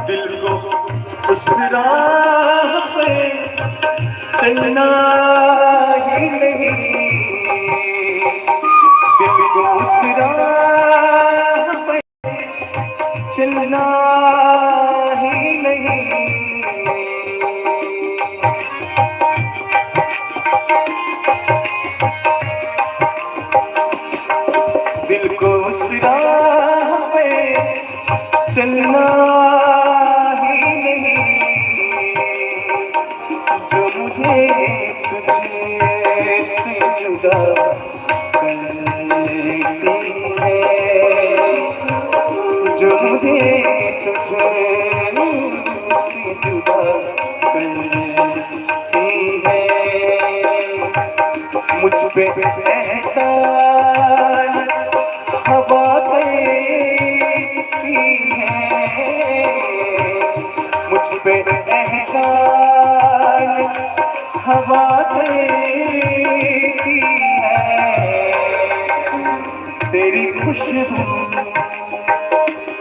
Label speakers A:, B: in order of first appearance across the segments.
A: दिल को उस राह पे चलना ही नहीं, दिल को उस राह पे चलना ही नहीं। दिल को उस राह पे चलना ही नहीं, जो मुझे तुझे से जुदा करती है, जो मुझे तुझे से जुदा करती है। मुझ पे एहसान हवा करती है, मुझ पे एहसान हवा करती है। तेरी खुशबू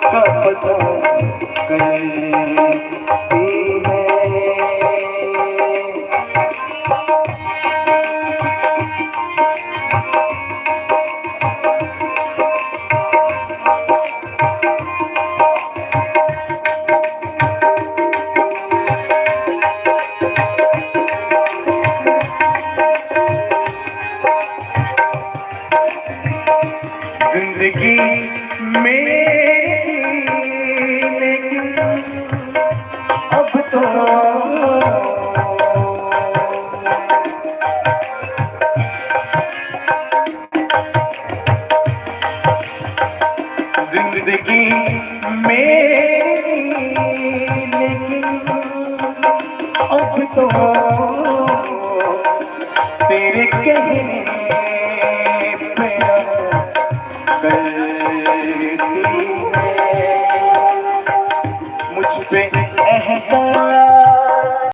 A: का पता करती है। जिंदगी मेरी लेकिन अब तो जिंदगी मेरी लेकिन अब तो तेरे कहने पे करती